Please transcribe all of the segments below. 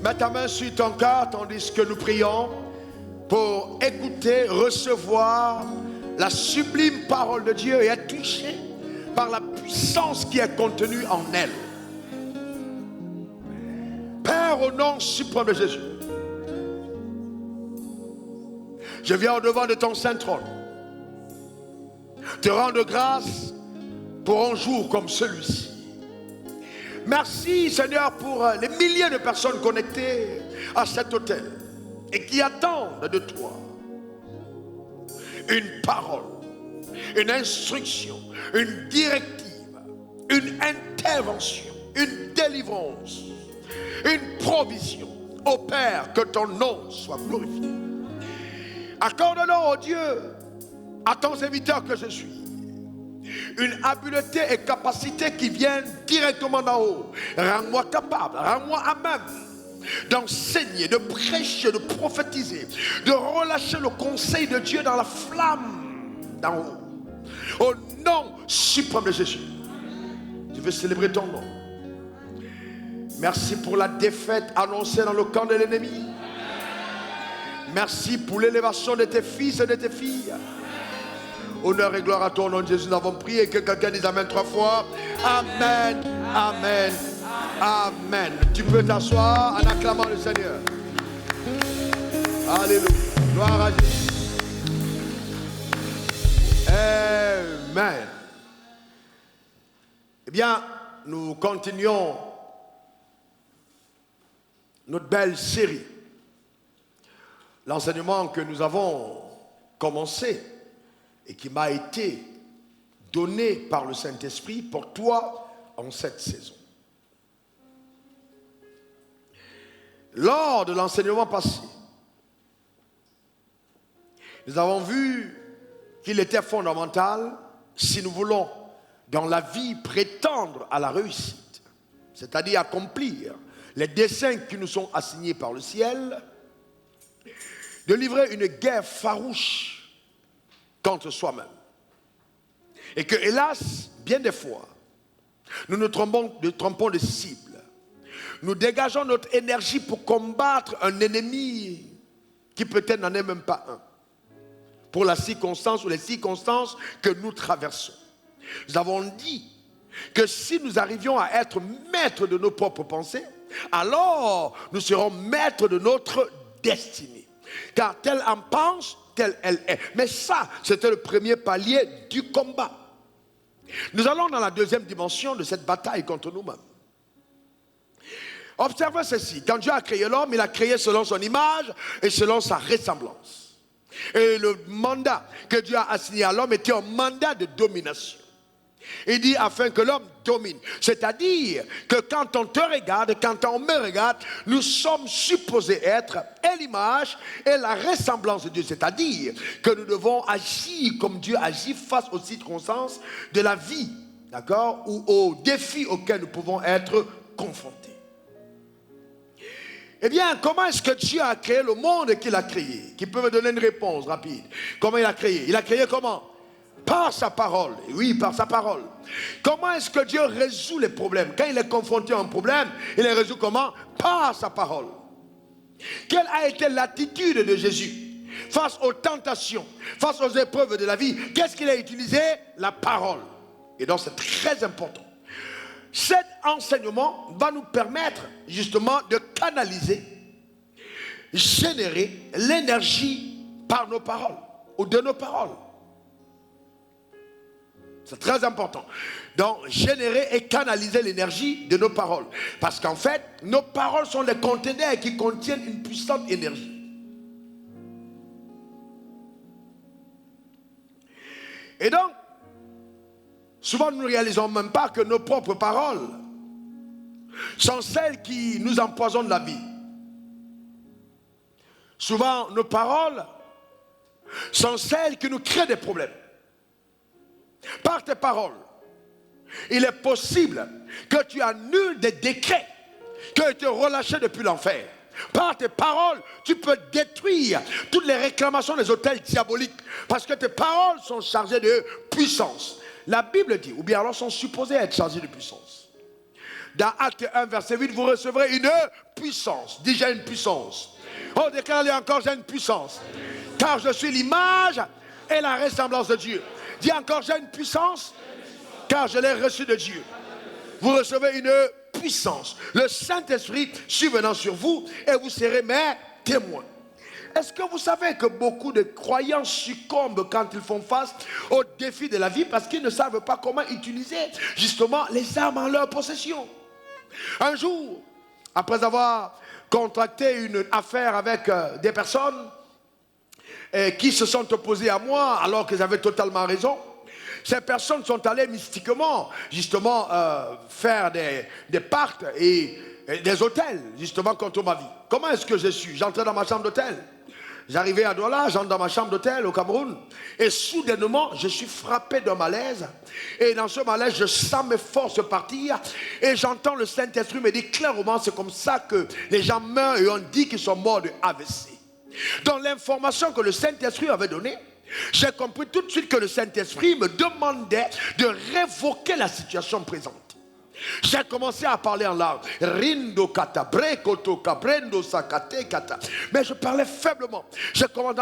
Mets ta main sur ton cœur tandis que nous prions pour écouter, recevoir la sublime parole de Dieu et être touché par la puissance qui est contenue en elle. Père, au nom suprême de Jésus, je viens au devant de ton saint trône te rendre grâce pour un jour comme celui-ci. Merci Seigneur pour les milliers de personnes connectées à cet hôtel et qui attendent de toi une parole, une instruction, une directive, une intervention, une délivrance, une provision. Ô Père, que ton nom soit glorifié. Accorde-nous, ô Dieu, à ton serviteur que je suis, une habileté et capacité qui viennent directement d'en haut. Rends-moi capable, rends-moi à même d'enseigner, de prêcher, de prophétiser, de relâcher le conseil de Dieu dans la flamme d'en haut. Au nom suprême de Jésus, je veux célébrer ton nom. Merci pour la défaite annoncée dans le camp de l'ennemi. Merci pour l'élévation de tes fils et de tes filles. Honneur et gloire à ton nom de Jésus. Nous avons prié et que quelqu'un dise Amen 3 fois. Amen, Amen, Amen. Tu peux t'asseoir en acclamant le Seigneur. Alléluia. Gloire à Jésus. Amen. Eh bien, nous continuons notre belle série. L'enseignement que nous avons commencé et qui m'a été donné par le Saint-Esprit pour toi en cette saison. Lors de l'enseignement passé, nous avons vu qu'il était fondamental, si nous voulons dans la vie prétendre à la réussite, c'est-à-dire accomplir les desseins qui nous sont assignés par le ciel, de livrer une guerre farouche contre soi-même. Et que, hélas, bien des fois, nous nous trompons de cible. Nous dégageons notre énergie pour combattre un ennemi qui peut-être n'en est même pas un. Pour la circonstance ou les circonstances que nous traversons. Nous avons dit que si nous arrivions à être maîtres de nos propres pensées, alors nous serons maîtres de notre destinée. Car tel en pense, telle elle est. Mais ça, c'était le premier palier du combat. Nous allons dans la deuxième dimension de cette bataille contre nous-mêmes. Observez ceci. Quand Dieu a créé l'homme, il a créé selon son image et selon sa ressemblance. Et le mandat que Dieu a assigné à l'homme était un mandat de domination. Il dit afin que l'homme domine. C'est-à-dire que quand on te regarde, quand on me regarde, nous sommes supposés être et l'image et la ressemblance de Dieu. C'est-à-dire que nous devons agir comme Dieu agit face aux circonstances de la vie, d'accord, ou aux défis auxquels nous pouvons être confrontés. Eh bien, comment est-ce que Dieu a créé le monde qu'il a créé? Qui peut me donner une réponse rapide? Comment il a créé? Il a créé comment? Par sa parole. Oui, par sa parole. Comment est-ce que Dieu résout les problèmes? Quand il est confronté à un problème, il les résout comment? Par sa parole. Quelle a été l'attitude de Jésus face aux tentations, face aux épreuves de la vie? Qu'est-ce qu'il a utilisé? La parole. Et donc c'est très important. Cet enseignement va nous permettre justement de canaliser, générer l'énergie par nos paroles ou de nos paroles. C'est très important. Donc, générer et canaliser l'énergie de nos paroles. Parce qu'en fait, nos paroles sont des conteneurs qui contiennent une puissante énergie. Et donc, souvent nous ne réalisons même pas que nos propres paroles sont celles qui nous empoisonnent la vie. Souvent, nos paroles sont celles qui nous créent des problèmes. Par tes paroles, il est possible que tu annules des décrets qui ont été relâchés depuis l'enfer. Par tes paroles, tu peux détruire toutes les réclamations des autels diaboliques. Parce que tes paroles sont chargées de puissance. La Bible dit, ou bien alors sont supposées être chargées de puissance. Dans Acte 1, verset 8, vous recevrez une puissance. Dis, j'ai une puissance. Oh, déclare-le encore, j'ai une puissance. Car je suis l'image et la ressemblance de Dieu. Dis encore, j'ai une puissance, car je l'ai reçue de Dieu. Vous recevez une puissance. Le Saint-Esprit survenant sur vous et vous serez mes témoins. Est-ce que vous savez que beaucoup de croyants succombent quand ils font face aux défis de la vie parce qu'ils ne savent pas comment utiliser justement les armes en leur possession? Un jour, après avoir contracté une affaire avec des personnes qui se sont opposées à moi alors qu'ils avaient totalement raison, ces personnes sont allées mystiquement, justement, faire des pactes et des hôtels, justement, contre ma vie. Comment est-ce que je suis? J'entrais dans ma chambre d'hôtel. J'arrivais à Douala, j'entre dans ma chambre d'hôtel au Cameroun. Et soudainement, je suis frappé d'un malaise. Et dans ce malaise, je sens mes forces partir. Et j'entends le Saint-Esprit me dire clairement, c'est comme ça que les gens meurent et on dit qu'ils sont morts de AVC. Dans l'information que le Saint-Esprit avait donnée, j'ai compris tout de suite que le Saint-Esprit me demandait de révoquer la situation présente. J'ai commencé à parler en langue. Rindo kata, brekoto kabrendo sakate kata. Mais je parlais faiblement. J'ai commencé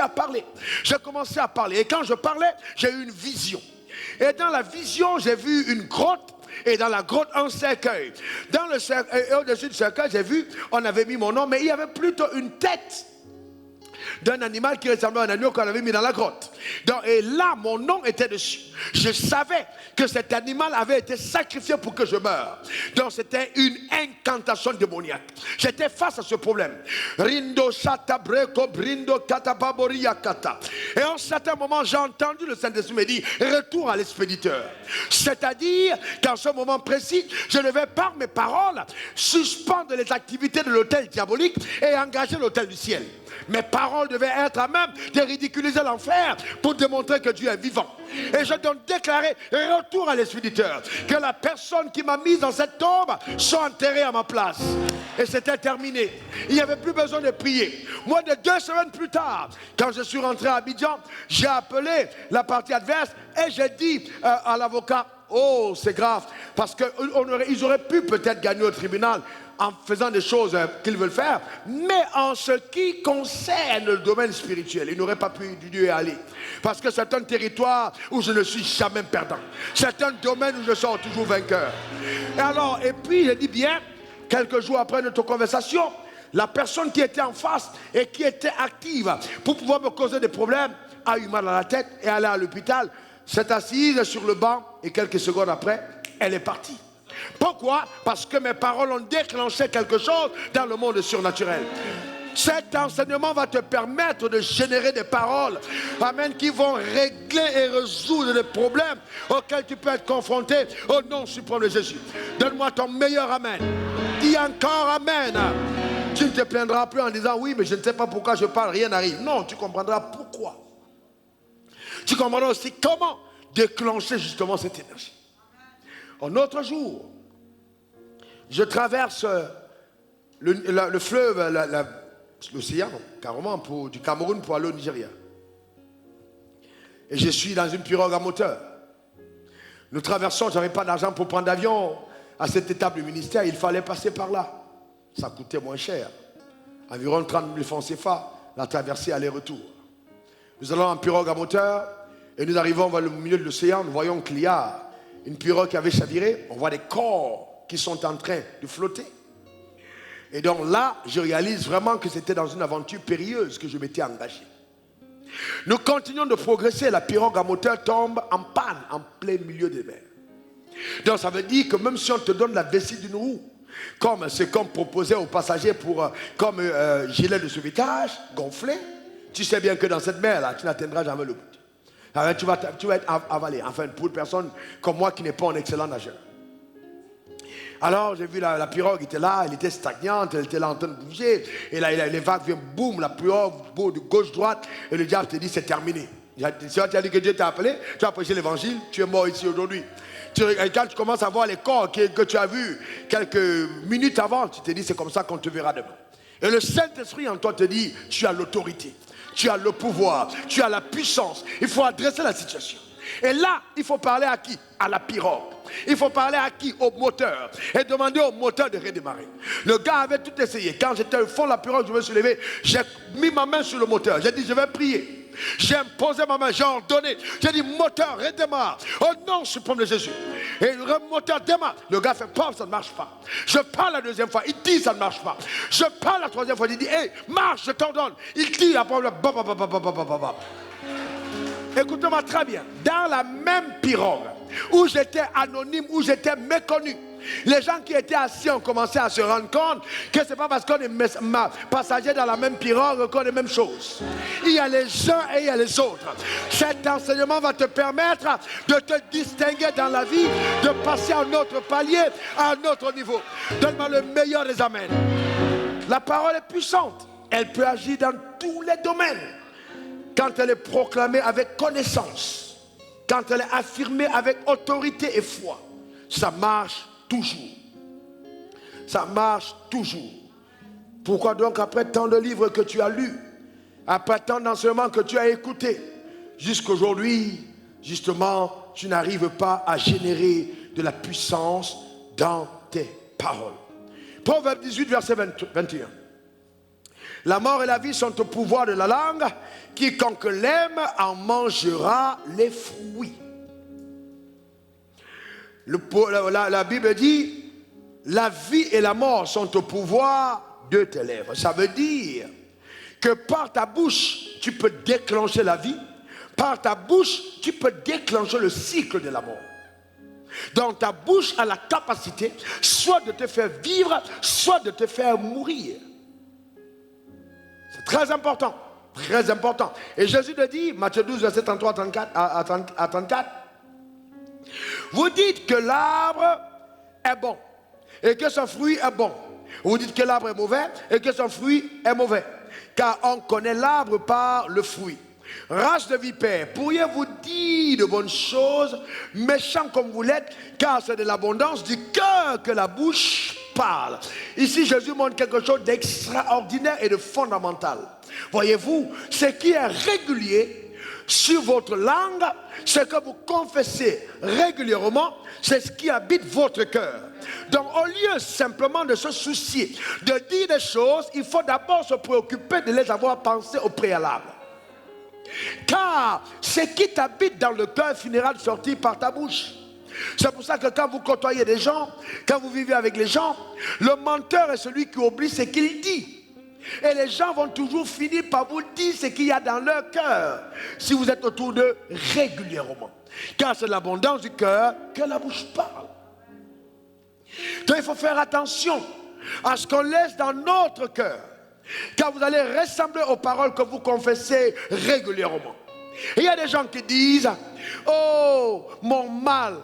à parler. Et quand je parlais, j'ai eu une vision. Et dans la vision, j'ai vu une grotte. Et dans la grotte, un cercueil. Dans le cercueil, et au-dessus du cercueil, j'ai vu, on avait mis mon nom, mais il y avait plutôt une tête d'un animal qui ressemblait à un agneau qu'on avait mis dans la grotte. Donc, et là, mon nom était dessus. Je savais que cet animal avait été sacrifié pour que je meure. Donc, c'était une incantation démoniaque. J'étais face à ce problème. Rindo shata breko brindo kata baboria kata. Et en un certain moment, j'ai entendu le Saint-Esprit me dire, retour à l'expéditeur. C'est-à-dire qu'en ce moment précis, je devais par mes paroles suspendre les activités de l'autel diabolique et engager l'autel du ciel. Mes paroles devaient être à même de ridiculiser l'enfer pour démontrer que Dieu est vivant. Et je dois déclarer retour à l'expéditeur. Que la personne qui m'a mise dans cette tombe soit enterrée à ma place. Et c'était terminé. Il n'y avait plus besoin de prier. Moins de 2 semaines plus tard, quand je suis rentré à Abidjan, j'ai appelé la partie adverse et j'ai dit à l'avocat, oh, c'est grave, parce qu'ils auraient pu peut-être gagner au tribunal en faisant des choses qu'ils veulent faire, mais en ce qui concerne le domaine spirituel, ils n'auraient pas pu y aller. Parce que c'est un territoire où je ne suis jamais perdant. C'est un domaine où je sors toujours vainqueur. Et puis, je dis bien, quelques jours après notre conversation, la personne qui était en face et qui était active pour pouvoir me causer des problèmes a eu mal à la tête et allait à l'hôpital, s'est assise sur le banc et quelques secondes après, elle est partie. Pourquoi? Parce que mes paroles ont déclenché quelque chose dans le monde surnaturel. Cet enseignement va te permettre de générer des paroles, amen, qui vont régler et résoudre les problèmes auxquels tu peux être confronté au nom suprême de Jésus. Donne-moi ton meilleur amen. Dis encore amen. Tu ne te plaindras plus en disant oui, mais je ne sais pas pourquoi je parle, rien n'arrive. Non, tu comprendras pourquoi. Tu comprendras aussi comment déclencher justement cette énergie. Un autre jour, je traverse le fleuve, l'océan, carrément, du Cameroun pour aller au Nigeria. Et je suis dans une pirogue à moteur. Nous traversons, je n'avais pas d'argent pour prendre d'avion à cette étape du ministère, il fallait passer par là. Ça coûtait moins cher. Environ 30 000 francs CFA, la traversée aller-retour. Nous allons en pirogue à moteur et nous arrivons vers le milieu de l'océan, nous voyons qu'il y a une pirogue qui avait chaviré, on voit des corps qui sont en train de flotter. Et donc là, je réalise vraiment que c'était dans une aventure périlleuse que je m'étais engagé. Nous continuons de progresser, la pirogue à moteur tombe en panne en plein milieu des mers. Donc ça veut dire que même si on te donne la vessie d'une roue, comme c'est comme proposé aux passagers comme gilet de sauvetage gonflé, tu sais bien que dans cette mer-là, tu n'atteindras jamais le but. Alors, tu vas être avalé, enfin pour une personne comme moi qui n'est pas un excellent nageur. Alors j'ai vu la pirogue était là, elle était stagnante, elle était là en train de bouger. Et là les vagues viennent, boum, la pirogue bouge de gauche-droite. Et le diable te dit c'est terminé. Si tu as dit que Dieu t'a appelé, tu as prêché l'évangile, tu es mort ici aujourd'hui. Quand tu commences à voir les corps que tu as vus quelques minutes avant, tu te dis c'est comme ça qu'on te verra demain. Et le Saint-Esprit en toi te dit, tu as l'autorité, tu as le pouvoir, tu as la puissance. Il faut adresser la situation. Et là, il faut parler à qui? À la pirogue. Il faut parler à qui? Au moteur. Et demander au moteur de redémarrer. Le gars avait tout essayé. Quand j'étais au fond de la pirogue, je me suis levé. J'ai mis ma main sur le moteur. J'ai dit, je vais prier. J'ai imposé ma main, j'ai ordonné. J'ai dit, moteur, redémarre. Au nom suprême de Jésus. Et le moteur démarre. Le gars fait, paf, ça ne marche pas. Je parle la deuxième fois. Il dit, ça ne marche pas. Je parle la troisième fois. Il dit, hé, marche, je t'ordonne. Il dit, après, écoutez-moi très bien. Dans la même pirogue où j'étais anonyme, où j'étais méconnu, les gens qui étaient assis ont commencé à se rendre compte que ce n'est pas parce qu'on est passager dans la même pirogue qu'on est même chose. Il y a les uns et il y a les autres. Cet enseignement va te permettre de te distinguer dans la vie, de passer à un autre palier, à un autre niveau. Donne-moi le meilleur des amens. La parole est puissante. Elle peut agir dans tous les domaines. Quand elle est proclamée avec connaissance, quand elle est affirmée avec autorité et foi, ça marche toujours. Ça marche toujours. Pourquoi donc après tant de livres que tu as lus, après tant d'enseignements que tu as écoutés, jusqu'aujourd'hui, justement, tu n'arrives pas à générer de la puissance dans tes paroles? Proverbe 18, verset 21. La mort et la vie sont au pouvoir de la langue. Quiconque l'aime en mangera les fruits. La Bible dit, la vie et la mort sont au pouvoir de tes lèvres. Ça veut dire que par ta bouche, tu peux déclencher la vie. Par ta bouche, tu peux déclencher le cycle de la mort. Donc ta bouche a la capacité soit de te faire vivre, soit de te faire mourir. C'est très important. Très important. Et Jésus te dit, Matthieu 12, verset 33 à 34, vous dites que l'arbre est bon et que son fruit est bon. Vous dites que l'arbre est mauvais et que son fruit est mauvais. Car on connaît l'arbre par le fruit. Race de vipères, pourriez-vous dire de bonnes choses, méchants comme vous l'êtes, car c'est de l'abondance du cœur que la bouche parle. Ici, Jésus montre quelque chose d'extraordinaire et de fondamental. Voyez-vous, ce qui est régulier sur votre langue, ce que vous confessez régulièrement, c'est ce qui habite votre cœur. Donc, au lieu simplement de se soucier de dire des choses, il faut d'abord se préoccuper de les avoir pensées au préalable. Car ce qui t'habite dans le cœur finira de sortir par ta bouche. C'est pour ça que quand vous côtoyez des gens, quand vous vivez avec les gens, le menteur est celui qui oublie ce qu'il dit. Et les gens vont toujours finir par vous dire ce qu'il y a dans leur cœur, si vous êtes autour d'eux régulièrement. Car c'est l'abondance du cœur que la bouche parle. Donc il faut faire attention à ce qu'on laisse dans notre cœur, car vous allez ressembler aux paroles que vous confessez régulièrement. Et il y a des gens qui disent, oh mon mal,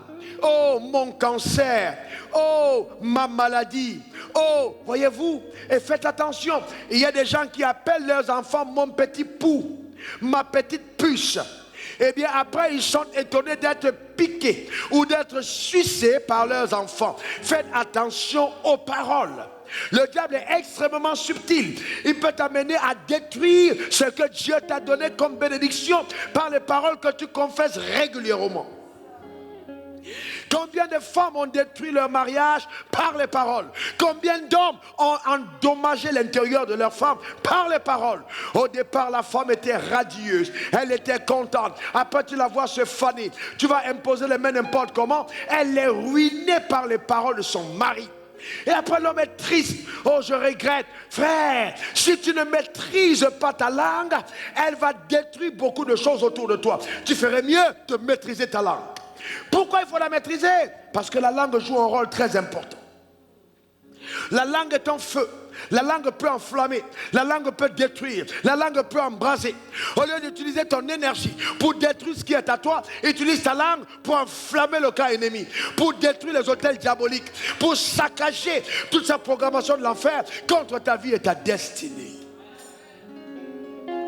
oh mon cancer, oh ma maladie, oh voyez-vous, et faites attention, il y a des gens qui appellent leurs enfants mon petit pou, ma petite puce. Eh bien après ils sont étonnés d'être piqués ou d'être sucés par leurs enfants. Faites attention aux paroles. Le diable est extrêmement subtil. Il peut t'amener à détruire ce que Dieu t'a donné comme bénédiction par les paroles que tu confesses régulièrement. Combien de femmes ont détruit leur mariage par les paroles? Combien d'hommes ont endommagé l'intérieur de leur femme par les paroles? Au départ, la femme était radieuse, elle était contente. Après, tu la vois se faner. Tu vas imposer les mains n'importe comment. Elle est ruinée par les paroles de son mari. Et après l'homme est triste. Oh, je regrette. Frère, si tu ne maîtrises pas ta langue, elle va détruire beaucoup de choses autour de toi. Tu ferais mieux de maîtriser ta langue. Pourquoi il faut la maîtriser? Parce que la langue joue un rôle très important. La langue est un feu. La langue peut enflammer. La langue peut détruire. La langue peut embraser. Au lieu d'utiliser ton énergie pour détruire ce qui est à toi, utilise ta langue pour enflammer le camp ennemi, pour détruire les autels diaboliques, pour saccager toute sa programmation de l'enfer contre ta vie et ta destinée.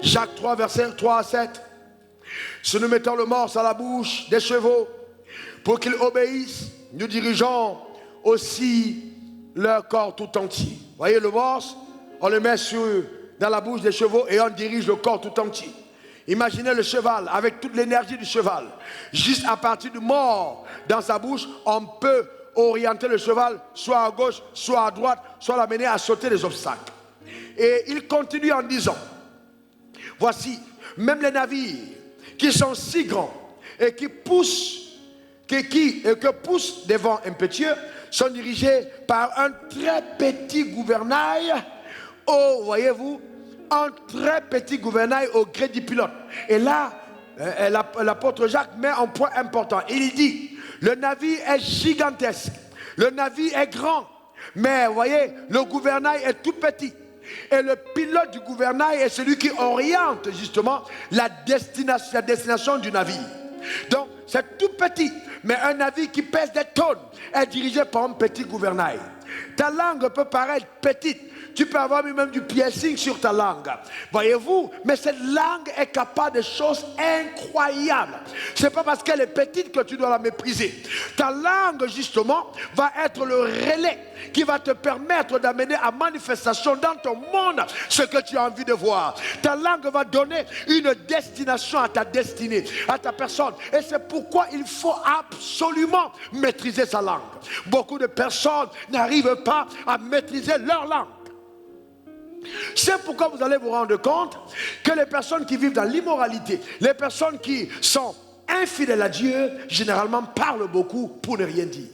Jacques 3, verset 3 à 7. Si nous mettons le morse à la bouche des chevaux pour qu'ils obéissent, nous dirigeons aussi leur corps tout entier. Voyez le morse, on le met dans la bouche des chevaux et on dirige le corps tout entier. Imaginez le cheval avec toute l'énergie du cheval. Juste à partir du mort dans sa bouche, on peut orienter le cheval soit à gauche, soit à droite, soit l'amener à sauter les obstacles. Et il continue en disant, voici, même les navires qui sont si grands et qui poussent, que poussent des vents impétueux, sont dirigés par un très petit gouvernail, voyez-vous, un très petit gouvernail au gré du pilote. Et là, l'apôtre Jacques met un point important. Il dit, le navire est gigantesque, le navire est grand, mais vous voyez, le gouvernail est tout petit. Et le pilote du gouvernail est celui qui oriente justement la destination du navire. Donc, c'est tout petit, mais un navire qui pèse des tonnes est dirigé par un petit gouvernail. Ta langue peut paraître petite. Tu peux avoir même du piercing sur ta langue. Voyez-vous, mais cette langue est capable de choses incroyables. Ce n'est pas parce qu'elle est petite que tu dois la mépriser. Ta langue, justement, va être le relais qui va te permettre d'amener à manifestation dans ton monde ce que tu as envie de voir. Ta langue va donner une destination à ta destinée, à ta personne. Et c'est pourquoi il faut absolument maîtriser sa langue. Beaucoup de personnes n'arrivent pas à maîtriser leur langue. C'est pourquoi vous allez vous rendre compte que les personnes qui vivent dans l'immoralité, les personnes qui sont infidèles à Dieu, généralement parlent beaucoup pour ne rien dire.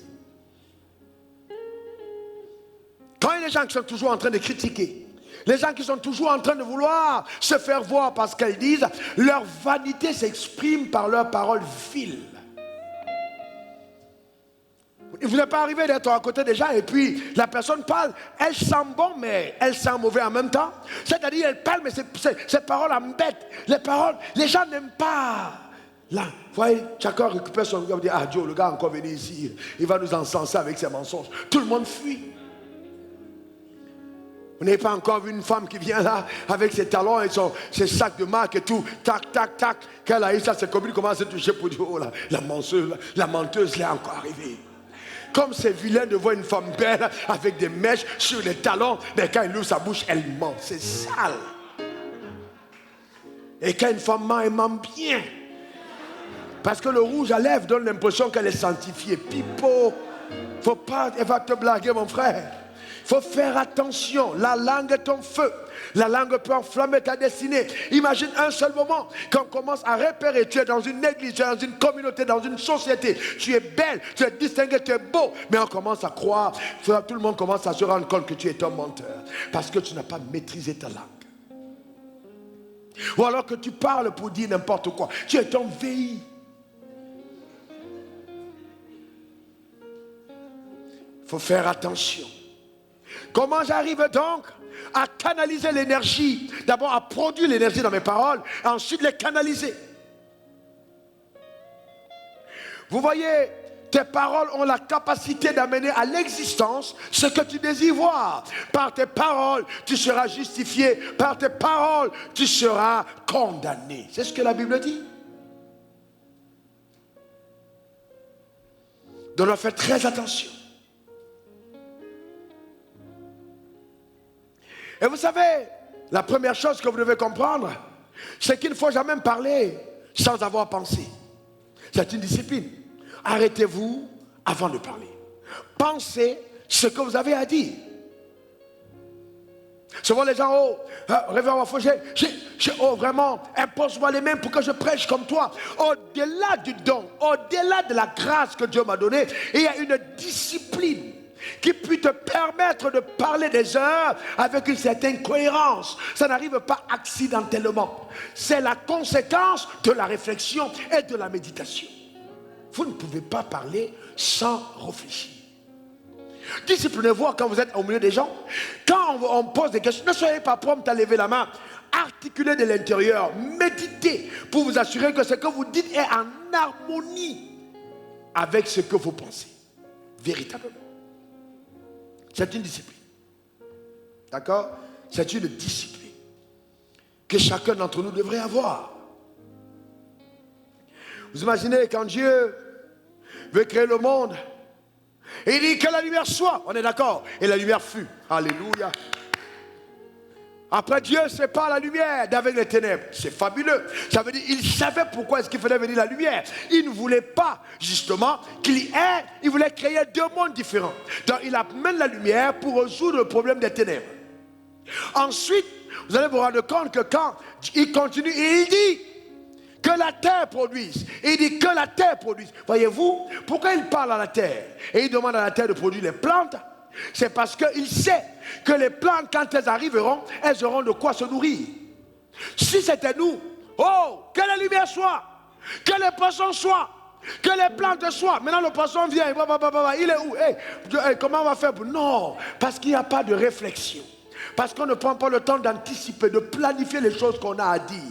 Quand il y a des gens qui sont toujours en train de critiquer, les gens qui sont toujours en train de vouloir se faire voir parce qu'elles disent, leur vanité s'exprime par leurs paroles viles. Il ne vous est pas arrivé d'être à côté des gens et puis la personne parle, elle sent bon mais elle sent mauvais en même temps. C'est-à-dire elle parle mais ses paroles embêtent. Les gens n'aiment pas. Là, vous voyez, chacun récupère son regard et dit, ah Dieu, le gars est encore venu ici, il va nous encenser avec ses mensonges. Tout le monde fuit. Vous n'avez pas encore vu une femme qui vient là avec ses talons et ses sacs de marque et tout, tac, tac, tac. Qu'elle a eu ça, c'est comme il commence à se toucher pour dire, oh là, la menteuse l'est encore arrivée. Comme c'est vilain de voir une femme belle avec des mèches sur les talons, mais quand elle ouvre sa bouche, elle ment. C'est sale. Et quand une femme ment, elle ment bien. Parce que le rouge à lèvres donne l'impression qu'elle est sanctifiée. Pipo, faut pas, elle va te blaguer, mon frère. Il faut faire attention. La langue est ton feu. La langue peut enflammer ta destinée. Imagine un seul moment quand on commence à repérer. Tu es dans une église, tu es dans une communauté, dans une société. Tu es belle, tu es distinguée, tu es beau. Mais on commence à croire. Tout le monde commence à se rendre compte que tu es un menteur. Parce que tu n'as pas maîtrisé ta langue. Ou alors que tu parles pour dire n'importe quoi. Tu es un VI. Il faut faire attention. Comment j'arrive donc à canaliser l'énergie? D'abord à produire l'énergie dans mes paroles, et ensuite les canaliser. Vous voyez, tes paroles ont la capacité d'amener à l'existence ce que tu désires voir. Par tes paroles, tu seras justifié. Par tes paroles, tu seras condamné. C'est ce que la Bible dit. Donc on fait très attention. Et vous savez, la première chose que vous devez comprendre, c'est qu'il ne faut jamais parler sans avoir pensé. C'est une discipline. Arrêtez-vous avant de parler. Pensez ce que vous avez à dire. Souvent les gens, révérend Wafo, vraiment, impose-moi les mains pour que je prêche comme toi. Au-delà du don, au-delà de la grâce que Dieu m'a donnée, il y a une discipline qui peut te permettre de parler des heures avec une certaine cohérence. Ça n'arrive pas accidentellement. C'est la conséquence de la réflexion et de la méditation. Vous ne pouvez pas parler sans réfléchir. Disciplinez-vous quand vous êtes au milieu des gens. Quand on pose des questions, ne soyez pas prompt à lever la main. Articulez de l'intérieur. Méditez pour vous assurer que ce que vous dites est en harmonie avec ce que vous pensez. Véritablement. C'est une discipline. D'accord? C'est une discipline que chacun d'entre nous devrait avoir. Vous imaginez quand Dieu veut créer le monde. Et il dit que la lumière soit. On est d'accord? Et la lumière fut. Alléluia. Après, Dieu sépare la lumière d'avec les ténèbres. C'est fabuleux. Ça veut dire qu'il savait pourquoi est-ce qu'il fallait venir la lumière. Il ne voulait pas, justement, qu'il y ait. Il voulait créer deux mondes différents. Donc, il amène la lumière pour résoudre le problème des ténèbres. Ensuite, vous allez vous rendre compte que quand il continue, et il dit que la terre produise. Et il dit que la terre produise. Voyez-vous, pourquoi il parle à la terre? Et il demande à la terre de produire les plantes. C'est parce qu'il sait que les plantes, quand elles arriveront, elles auront de quoi se nourrir. Si c'était nous, oh, que la lumière soit, que les poissons soient, que les plantes soient. Maintenant le poisson vient, il est où? Comment on va faire? Non, parce qu'il n'y a pas de réflexion. Parce qu'on ne prend pas le temps d'anticiper, de planifier les choses qu'on a à dire.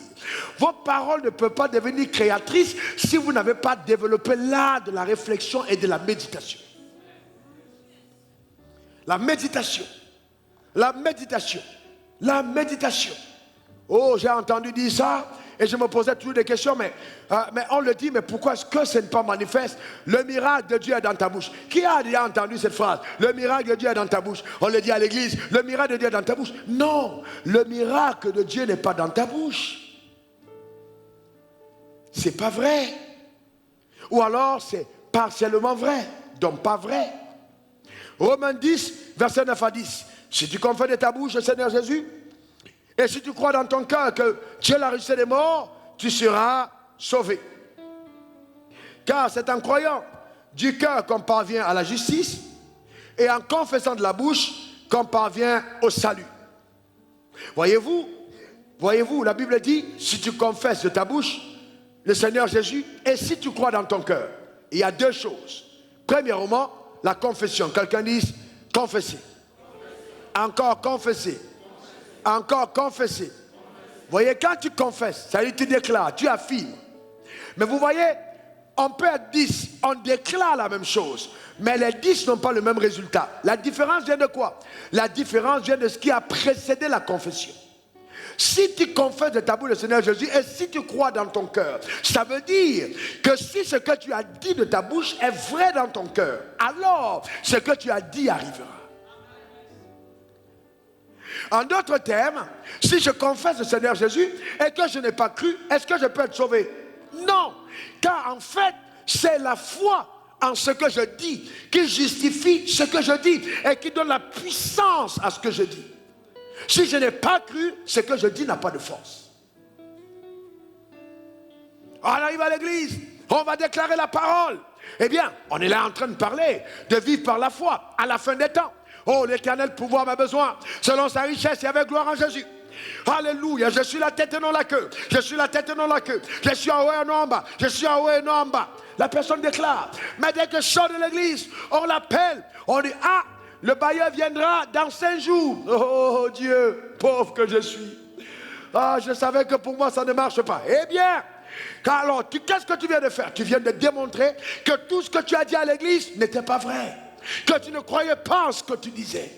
Vos paroles ne peuvent pas devenir créatrices si vous n'avez pas développé l'art de la réflexion et de la méditation. La méditation. La méditation. La méditation. Oh, j'ai entendu dire ça et je me posais toujours des questions, mais on le dit, mais pourquoi est-ce que ce n'est pas manifeste? Le miracle de Dieu est dans ta bouche. Qui a déjà entendu cette phrase? Le miracle de Dieu est dans ta bouche. On le dit à l'église, le miracle de Dieu est dans ta bouche. Non, le miracle de Dieu n'est pas dans ta bouche. C'est pas vrai. Ou alors c'est partiellement vrai, donc pas vrai. Romains 10, verset 9 à 10. Si tu confesses de ta bouche le Seigneur Jésus, et si tu crois dans ton cœur que Dieu l'a ressuscité des morts, tu seras sauvé. Car c'est en croyant du cœur qu'on parvient à la justice, et en confessant de la bouche qu'on parvient au salut. Voyez-vous, la Bible dit, si tu confesses de ta bouche le Seigneur Jésus, et si tu crois dans ton cœur, il y a deux choses. Premièrement, la confession. Quelqu'un dit confesser. Encore confesser. Encore confesser. Vous voyez, quand tu confesses, ça veut dire que tu déclares, tu affirmes. Mais vous voyez, on peut être 10, on déclare la même chose, mais les 10 n'ont pas le même résultat. La différence vient de quoi? La différence vient de ce qui a précédé la confession. Si tu confesses de ta bouche le Seigneur Jésus et si tu crois dans ton cœur, ça veut dire que si ce que tu as dit de ta bouche est vrai dans ton cœur, alors ce que tu as dit arrivera. En d'autres termes, si je confesse le Seigneur Jésus et que je n'ai pas cru, est-ce que je peux être sauvé? Non, car en fait, c'est la foi en ce que je dis qui justifie ce que je dis et qui donne la puissance à ce que je dis. Si je n'ai pas cru, ce que je dis n'a pas de force. On arrive à l'église, on va déclarer la parole. Eh bien, on est là en train de parler, de vivre par la foi à la fin des temps. Oh, l'éternel pouvoir m'a besoin, selon sa richesse et avec gloire en Jésus. Alléluia, je suis la tête et non la queue. Je suis la tête et non la queue. Je suis en haut et non en bas. Je suis en haut et non en bas. La personne déclare. Mais dès que je sors de l'église, on l'appelle. On dit, ah, le bailleur viendra dans 5 jours. Oh Dieu, pauvre que je suis. Ah, je savais que pour moi ça ne marche pas. Eh bien, alors, qu'est-ce que tu viens de faire? Tu viens de démontrer que tout ce que tu as dit à l'église n'était pas vrai. Que tu ne croyais pas en ce que tu disais.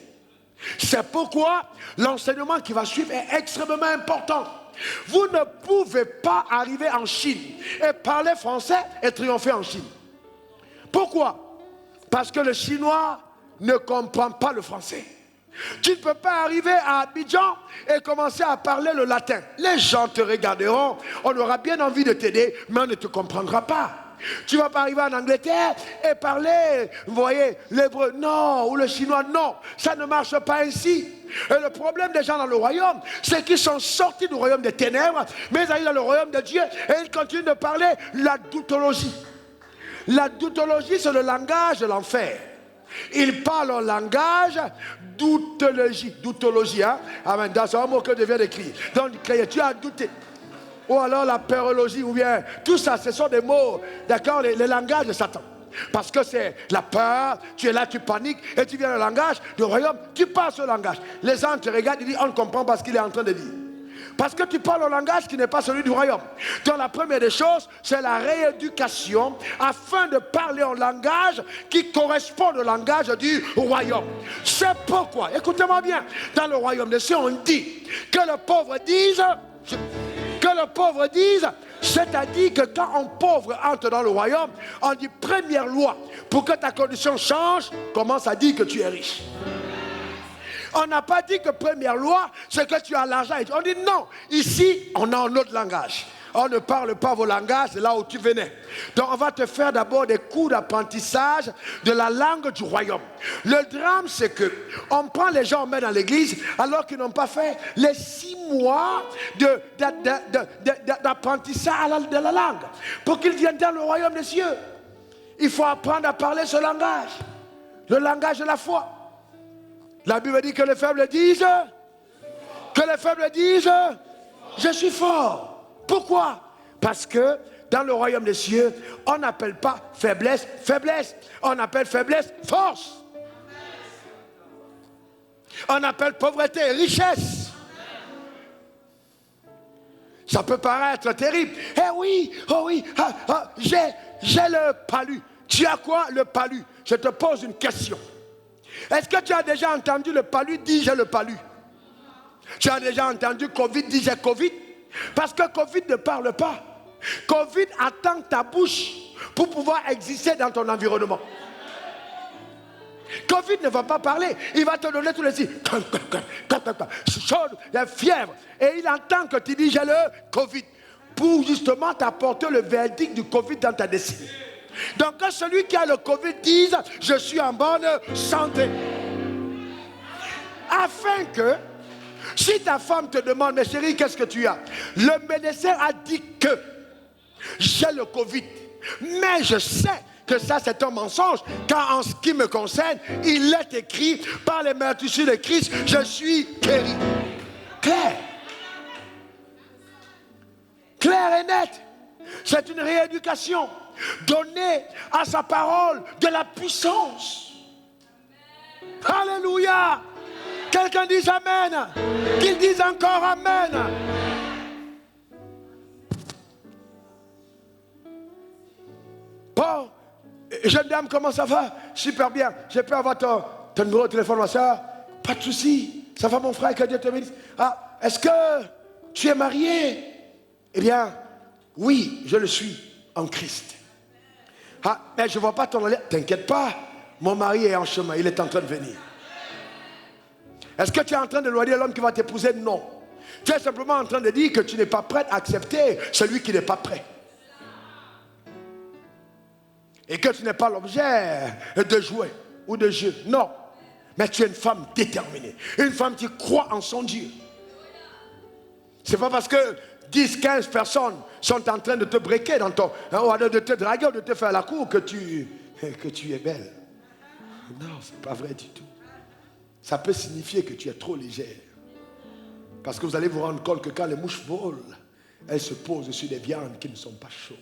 C'est pourquoi l'enseignement qui va suivre est extrêmement important. Vous ne pouvez pas arriver en Chine et parler français et triompher en Chine. Pourquoi? Parce que le chinois ne comprend pas le français. Tu ne peux pas arriver à Abidjan et commencer à parler le latin. Les gens te regarderont, on aura bien envie de t'aider, mais on ne te comprendra pas. Tu ne vas pas arriver en Angleterre et parler, vous voyez, l'hébreu, non, ou le chinois, non. Ça ne marche pas ainsi. Et le problème des gens dans le royaume, c'est qu'ils sont sortis du royaume des ténèbres, mais ils arrivent dans le royaume de Dieu et ils continuent de parler la doutologie. La doutologie, c'est le langage de l'enfer. Ils parlent en langage doutologie. Doutologie, hein? Amen. C'est un mot que je viens d'écrire. Donc, tu as douté. Ou alors la pérologie, ou bien tout ça, ce sont des mots, d'accord, les langages de Satan. Parce que c'est la peur, tu es là, tu paniques, et tu viens au langage du royaume, tu parles ce langage. Les gens te regardent, ils disent, on ne comprend pas ce qu'il est en train de dire. Parce que tu parles au langage qui n'est pas celui du royaume. Donc la première des choses, c'est la rééducation afin de parler un langage qui correspond au langage du royaume. C'est pourquoi, écoutez-moi bien, dans le royaume des cieux, on dit que le pauvre dise... Que le pauvre dise, C'est-à-dire que quand un pauvre entre dans le royaume, on dit première loi, pour que ta condition change, commence à dire que tu es riche. On n'a pas dit que première loi, c'est que tu as l'argent. On dit non, ici, on a un autre langage. On ne parle pas vos langages, c'est là où tu venais. Donc on va te faire d'abord des cours d'apprentissage de la langue du royaume. Le drame, c'est que on prend les gens, on met dans l'église, alors qu'ils n'ont pas fait les 6 mois d'apprentissage de la langue. Pour qu'ils viennent dans le royaume des cieux, il faut apprendre à parler ce langage. Le langage de la foi. La Bible dit que les faibles disent, je suis fort. Pourquoi? Parce que dans le royaume des cieux, on n'appelle pas faiblesse, faiblesse. On appelle faiblesse, force. On appelle pauvreté, richesse. Ça peut paraître terrible. Eh oui, oh oui, j'ai le palu. Tu as quoi, le palu? Je te pose une question. Est-ce que tu as déjà entendu le palu dire j'ai le palu? Tu as déjà entendu Covid dire j'ai Covid? Parce que Covid ne parle pas. Covid attend ta bouche pour pouvoir exister dans ton environnement. Covid ne va pas parler. Il va te donner tous les signes. Chaude, il y a fièvre. Et il entend que tu dis j'ai le Covid. Pour justement t'apporter le verdict du Covid dans ta destinée. Donc que celui qui a le Covid dise je suis en bonne santé. Afin que si ta femme te demande, mais chérie, qu'est-ce que tu as? Le médecin a dit que j'ai le Covid. Mais je sais que ça c'est un mensonge, car en ce qui me concerne, il est écrit par les meurtrissures de Christ, je suis guéri. Clair. Clair et net. C'est une rééducation. Donner à sa parole de la puissance. Alléluia. Quelqu'un dise amen. Qu'il dise encore amen. Bon, jeune dame, comment ça va? Super bien. Je peux avoir ton numéro de téléphone, ma soeur? Pas de souci. Ça va, mon frère, que Dieu te bénisse. Ah, est-ce que tu es marié? Eh bien, oui, je le suis en Christ. Ah, mais je ne vois pas ton alerte. T'inquiète pas, mon mari est en chemin, il est en train de venir. Est-ce que tu es en train de loyer l'homme qui va t'épouser? Non. Tu es simplement en train de dire que tu n'es pas prêt à accepter celui qui n'est pas prêt. Et que tu n'es pas l'objet de jouets ou de jeux. Non. Mais tu es une femme déterminée. Une femme qui croit en son Dieu. C'est pas parce que 10, 15 personnes sont en train de te breaker dans ton, de te draguer ou de te faire la cour que tu es belle. Non, c'est pas vrai du tout. Ça peut signifier que tu es trop légère. Parce que vous allez vous rendre compte que quand les mouches volent, elles se posent sur des viandes qui ne sont pas chaudes.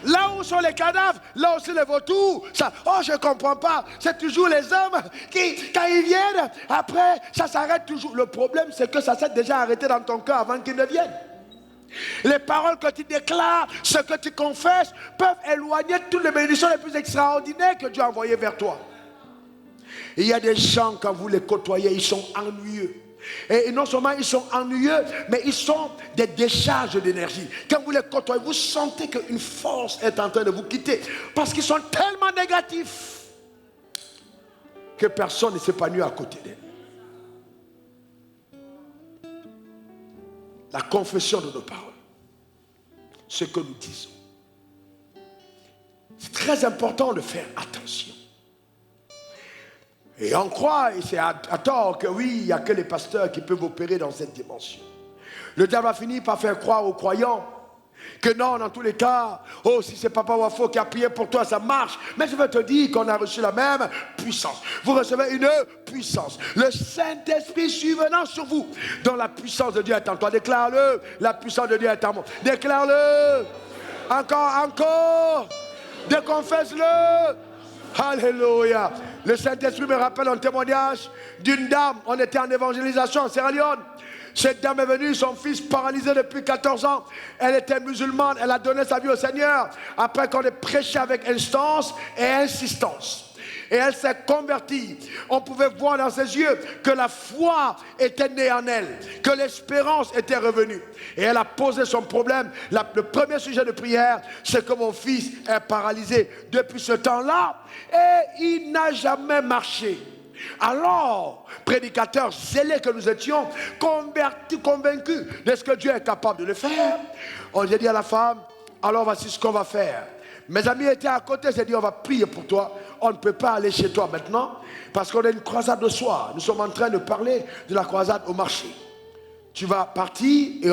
Là où sont les cadavres, là aussi les vautours. Ça, oh, je ne comprends pas. C'est toujours les hommes qui, quand ils viennent, après, ça s'arrête toujours. Le problème, c'est que ça s'est déjà arrêté dans ton cœur avant qu'ils ne viennent. Les paroles que tu déclares, ce que tu confesses, peuvent éloigner toutes les bénédictions les plus extraordinaires que Dieu a envoyées vers toi. Et il y a des gens, quand vous les côtoyez, ils sont ennuyeux. Et non seulement ils sont ennuyeux, mais ils sont des décharges d'énergie. Quand vous les côtoyez, vous sentez qu'une force est en train de vous quitter. Parce qu'ils sont tellement négatifs que personne ne s'épanouit à côté d'eux. La confession de nos paroles, ce que nous disons. C'est très important de faire attention. Et on croit, et c'est à tort, que oui, il n'y a que les pasteurs qui peuvent opérer dans cette dimension. Le diable a fini par faire croire aux croyants que non, dans tous les cas, oh, si c'est Papa Wafo qui a prié pour toi, ça marche. Mais je veux te dire qu'on a reçu la même puissance. Vous recevez une puissance. Le Saint-Esprit survenant sur vous, dont la puissance de Dieu est en toi. Déclare-le, la puissance de Dieu est en moi. Déclare-le. Encore. Déconfesse-le. Alléluia. Le Saint-Esprit me rappelle un témoignage d'une dame. On était en évangélisation en Sierra Leone. Cette dame est venue, son fils paralysé depuis 14 ans. Elle était musulmane, elle a donné sa vie au Seigneur. Après qu'on ait prêché avec instance et insistance. Et elle s'est convertie. On pouvait voir dans ses yeux que la foi était née en elle, que l'espérance était revenue. Et elle a posé son problème. Le premier sujet de prière, c'est que mon fils est paralysé depuis ce temps-là et il n'a jamais marché. Alors, prédicateurs zélés que nous étions, convaincus de ce que Dieu est capable de le faire, on a dit à la femme, alors voici ce qu'on va faire. Mes amis étaient à côté, j'ai dit on va prier pour toi. On ne peut pas aller chez toi maintenant parce qu'on a une croisade de soir. Nous sommes en train de parler de la croisade au marché. Tu vas partir et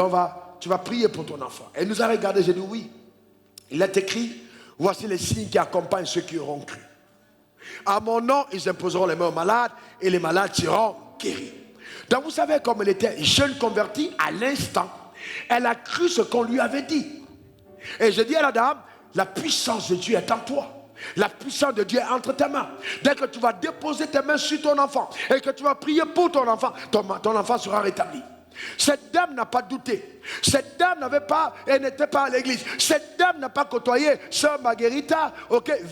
tu vas prier pour ton enfant. Elle nous a regardé, j'ai dit oui. Il est écrit, voici les signes qui accompagnent ceux qui auront cru. À mon nom, ils imposeront les mains aux malades et les malades seront guéris. Donc vous savez, comme elle était jeune convertie, à l'instant, elle a cru ce qu'on lui avait dit. Et je dis à la dame, la puissance de Dieu est en toi. La puissance de Dieu est entre tes mains. Dès que tu vas déposer tes mains sur ton enfant et que tu vas prier pour ton enfant sera rétabli. Cette dame n'a pas douté. Cette dame elle n'était pas à l'église. Cette dame n'a pas côtoyé sœur Marguerita,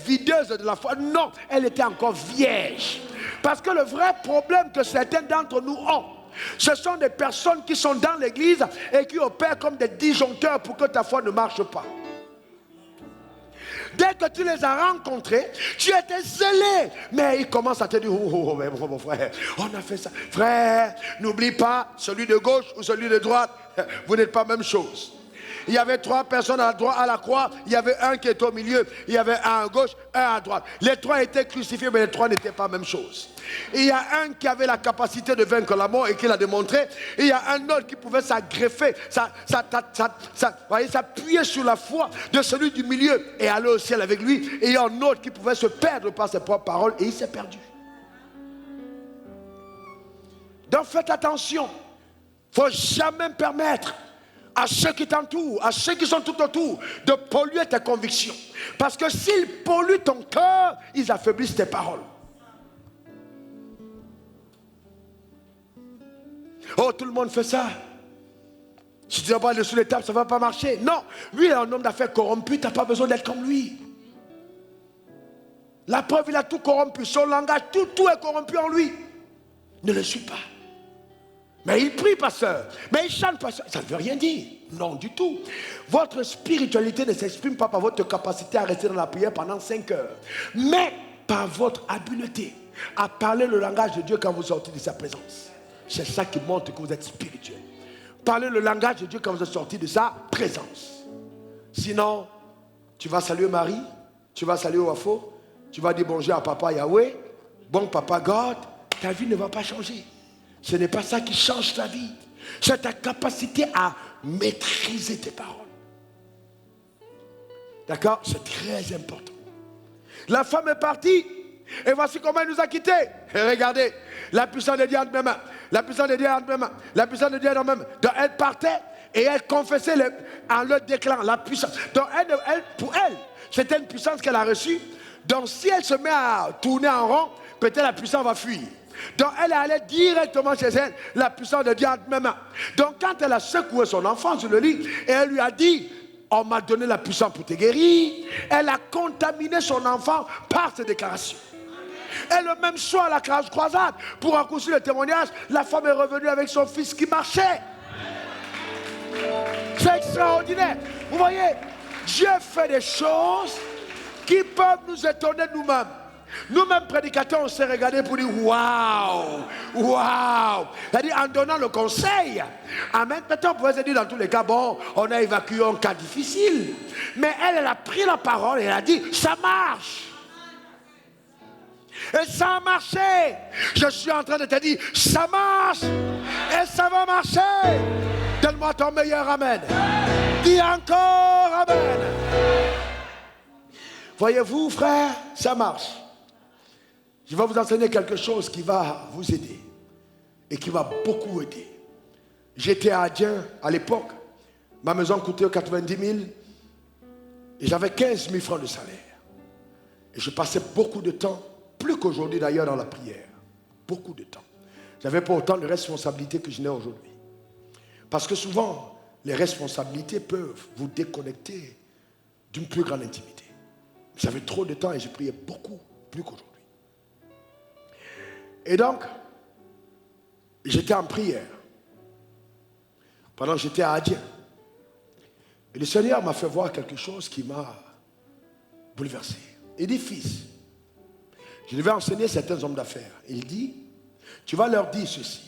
videuse de la foi. Non, elle était encore vierge. Parce que le vrai problème que certains d'entre nous ont, ce sont des personnes qui sont dans l'église et qui opèrent comme des disjoncteurs pour que ta foi ne marche pas. Dès que tu les as rencontrés, tu étais zélé. Mais ils commencent à te dire, mon frère, on a fait ça. Frère, n'oublie pas, celui de gauche ou celui de droite, vous n'êtes pas la même chose. Il y avait 3 personnes à la croix, il y avait un qui était au milieu, il y avait un à gauche, un à droite. Les 3 étaient crucifiés, mais les 3 n'étaient pas la même chose. Et il y a un qui avait la capacité de vaincre la mort et qui l'a démontré. Et il y a un autre qui pouvait s'agreffer, s'appuyer sur la foi de celui du milieu et aller au ciel avec lui. Et il y a un autre qui pouvait se perdre par ses propres paroles et il s'est perdu. Donc faites attention. Il ne faut jamais permettre à ceux qui t'entourent, à ceux qui sont tout autour, de polluer tes convictions. Parce que s'ils polluent ton cœur, ils affaiblissent tes paroles. Oh, tout le monde fait ça. Si tu ne vas pas aller sous les tables, ça ne va pas marcher. Non, lui est un homme d'affaires corrompu, tu n'as pas besoin d'être comme lui. La preuve, il a tout corrompu. Son langage, tout est corrompu en lui. Ne le suis pas. Mais il prie, pasteur. Mais il chante, pasteur. Ça ne veut rien dire. Non, du tout. Votre spiritualité ne s'exprime pas par votre capacité à rester dans la prière pendant 5 heures. Mais par votre habileté à parler le langage de Dieu quand vous sortez de sa présence. C'est ça qui montre que vous êtes spirituel. Parlez le langage de Dieu quand vous êtes sorti de sa présence. Sinon, tu vas saluer Marie, tu vas saluer Wafo, tu vas dire bonjour à papa Yahweh, bon papa God, ta vie ne va pas changer. Ce n'est pas ça qui change ta vie. C'est ta capacité à maîtriser tes paroles. D'accord? C'est très important. La femme est partie. Et voici comment elle nous a quittés. Et regardez, la puissance de Dieu entre mes mains. La puissance de Dieu entre mes mains. La puissance de Dieu entre mes mains. Donc elle partait et elle confessait en le déclarant la puissance. Donc pour elle, c'était une puissance qu'elle a reçue. Donc si elle se met à tourner en rond, peut-être la puissance va fuir. Donc elle est allée directement chez elle, la puissance de Dieu entre mes mains. Donc quand elle a secoué son enfant sur le lit, et elle lui a dit, on m'a donné la puissance pour te guérir, elle a contaminé son enfant par ses déclarations. Et le même soir à la croisade, pour raccourcir le témoignage, la femme est revenue avec son fils qui marchait. C'est extraordinaire. Vous voyez, Dieu fait des choses qui peuvent nous étonner nous-mêmes. Nous-mêmes prédicateurs, on s'est regardé pour dire waouh, waouh. C'est-à-dire en donnant le conseil. Amen. Peut-être on pouvait se dire dans tous les cas, bon, on a évacué un cas difficile. Mais elle a pris la parole et elle a dit, ça marche. Et ça a marché. Je suis en train de te dire, ça marche. Et ça va marcher. Donne-moi ton meilleur amen. Dis encore amen. Voyez-vous, frère, ça marche. Je vais vous enseigner quelque chose qui va vous aider. Et qui va beaucoup aider. J'étais à Adien à l'époque. Ma maison coûtait 90 000. Et j'avais 15 000 francs de salaire. Et je passais beaucoup de temps, plus qu'aujourd'hui d'ailleurs, dans la prière. Beaucoup de temps. J'avais pas autant de responsabilités que je n'ai aujourd'hui. Parce que souvent, les responsabilités peuvent vous déconnecter d'une plus grande intimité. J'avais trop de temps et je priais beaucoup, plus qu'aujourd'hui. Et donc, j'étais en prière. Pendant que j'étais à Adien. Et le Seigneur m'a fait voir quelque chose qui m'a bouleversé. Il dit, fils, je devais enseigner certains hommes d'affaires. Il dit, tu vas leur dire ceci.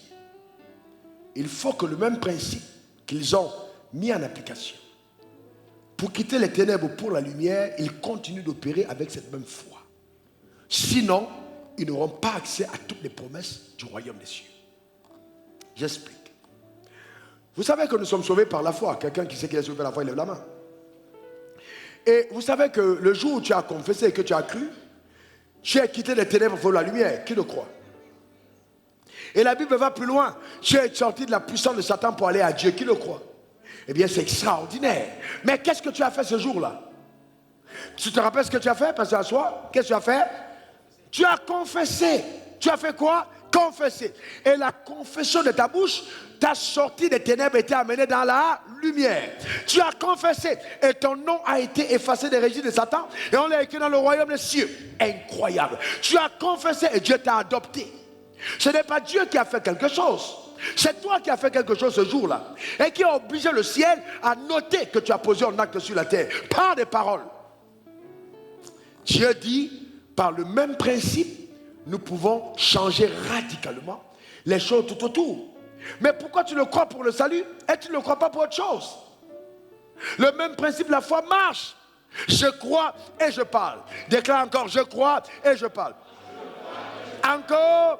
Il faut que le même principe qu'ils ont mis en application, pour quitter les ténèbres pour la lumière, ils continuent d'opérer avec cette même foi. Sinon, ils n'auront pas accès à toutes les promesses du royaume des cieux. J'explique. Vous savez que nous sommes sauvés par la foi. Quelqu'un qui sait qu'il est sauvé par la foi, il lève la main. Et vous savez que le jour où tu as confessé et que tu as cru, tu as quitté les ténèbres pour la lumière. Qui le croit? Et la Bible va plus loin. Tu es sorti de la puissance de Satan pour aller à Dieu. Qui le croit? Eh bien, c'est extraordinaire. Mais qu'est-ce que tu as fait ce jour-là? Tu te rappelles ce que tu as fait, pasteur Assois? Qu'est-ce que tu as fait? Tu as confessé. Tu as fait quoi? Confessé. Et la confession de ta bouche t'a sorti des ténèbres et t'a amené dans la lumière. Tu as confessé et ton nom a été effacé des registres de Satan et on l'a écrit dans le royaume des cieux. Incroyable. Tu as confessé et Dieu t'a adopté. Ce n'est pas Dieu qui a fait quelque chose. C'est toi qui as fait quelque chose ce jour-là et qui a obligé le ciel à noter que tu as posé un acte sur la terre par des paroles. Dieu dit, par le même principe, nous pouvons changer radicalement les choses tout autour. Mais pourquoi tu le crois pour le salut et tu ne le crois pas pour autre chose? Le même principe, la foi marche. Je crois et je parle. Déclare encore, je crois et je parle. Encore.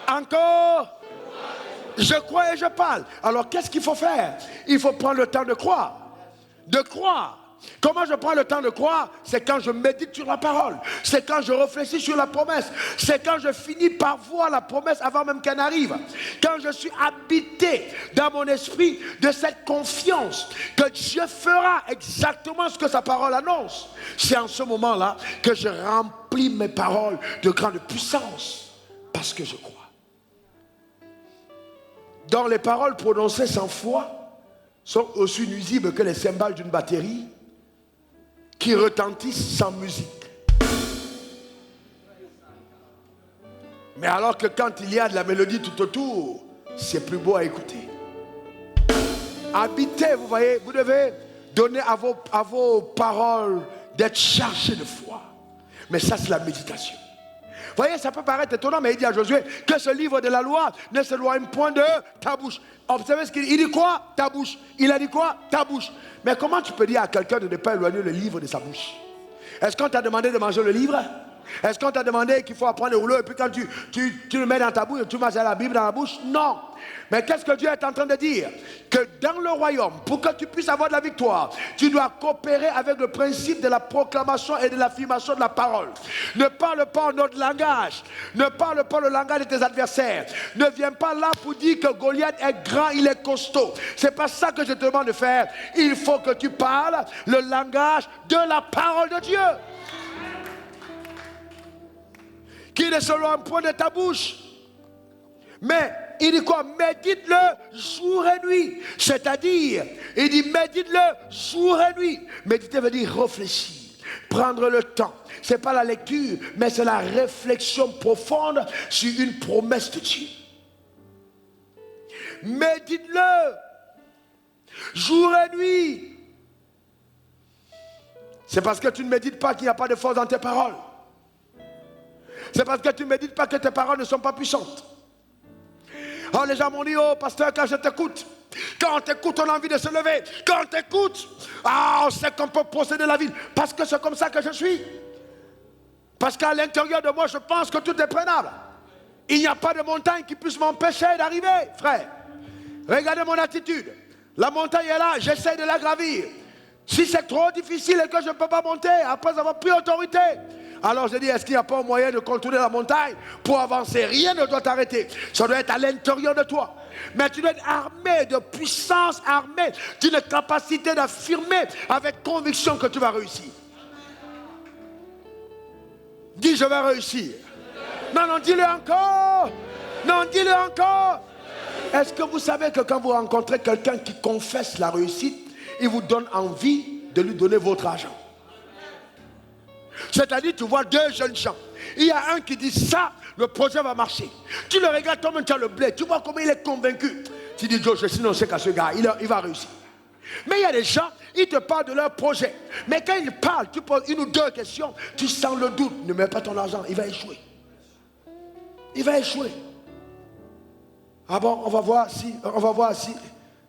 Encore. Je crois et je parle. Alors qu'est-ce qu'il faut faire? Il faut prendre le temps de croire. De croire. Comment je prends le temps de croire? C'est quand je médite sur la parole. C'est quand je réfléchis sur la promesse. C'est quand je finis par voir la promesse avant même qu'elle n'arrive. Quand je suis habité dans mon esprit de cette confiance que Dieu fera exactement ce que sa parole annonce. C'est en ce moment-là que je remplis mes paroles de grande puissance. Parce que je crois. Dans les paroles prononcées sans foi sont aussi nuisibles que les cymbales d'une batterie qui retentissent sans musique. Mais alors que quand il y a de la mélodie tout autour, c'est plus beau à écouter. Habitez, vous voyez, vous devez donner à vos paroles d'être chargés de foi. Mais ça, c'est la méditation. Vous voyez, ça peut paraître étonnant, mais il dit à Josué que ce livre de la loi ne s'éloigne point de ta bouche. Observez ce qu'il dit. Il dit quoi? Ta bouche. Il a dit quoi? Ta bouche. Mais comment tu peux dire à quelqu'un de ne pas éloigner le livre de sa bouche? Est-ce qu'on t'a demandé de manger le livre? Est-ce qu'on t'a demandé qu'il faut apprendre le rouleau et puis quand tu le mets dans ta bouche, tu manges la Bible dans la bouche? Non. Mais qu'est-ce que Dieu est en train de dire? Que dans le royaume, pour que tu puisses avoir de la victoire, tu dois coopérer avec le principe de la proclamation et de l'affirmation de la parole. Ne parle pas en autre langage. Ne parle pas le langage de tes adversaires. Ne viens pas là pour dire que Goliath est grand, il est costaud. C'est pas ça que je te demande de faire. Il faut que tu parles le langage de la parole de Dieu. Qui ne s'éloigne point de ta bouche. Mais il dit quoi? Médite-le jour et nuit. C'est-à-dire, il dit médite-le jour et nuit. Méditer veut dire réfléchir, prendre le temps. Ce n'est pas la lecture, mais c'est la réflexion profonde sur une promesse de Dieu. Médite-le jour et nuit. C'est parce que tu ne médites pas qu'il n'y a pas de force dans tes paroles. C'est parce que tu ne médites pas que tes paroles ne sont pas puissantes. Alors les gens m'ont dit, oh pasteur, quand je t'écoute, quand on t'écoute, on a envie de se lever. Quand on t'écoute, on sait qu'on peut posséder la ville. Parce que c'est comme ça que je suis. Parce qu'à l'intérieur de moi, je pense que tout est prenable. Il n'y a pas de montagne qui puisse m'empêcher d'arriver, frère. Regardez mon attitude. La montagne est là, j'essaie de la gravir. Si c'est trop difficile et que je ne peux pas monter, après avoir pris autorité, alors je dis, est-ce qu'il n'y a pas un moyen de contourner la montagne pour avancer? Rien ne doit t'arrêter. Ça doit être à l'intérieur de toi. Mais tu dois être armé de puissance, armé d'une capacité d'affirmer avec conviction que tu vas réussir. Dis, je vais réussir. Non, non, dis-le encore. Non, dis-le encore. Est-ce que vous savez que quand vous rencontrez quelqu'un qui confesse la réussite, il vous donne envie de lui donner votre argent? C'est-à-dire, tu vois deux jeunes gens. Il y a un qui dit ça, le projet va marcher. Tu le regardes, toi-même tu as le blé, tu vois comment il est convaincu. Tu dis, Joe, sinon c'est qu'à ce gars, il va réussir. Mais il y a des gens, ils te parlent de leur projet. Mais quand ils parlent, tu poses une ou deux questions, tu sens le doute. Ne mets pas ton argent, il va échouer. Il va échouer. Ah bon, on va voir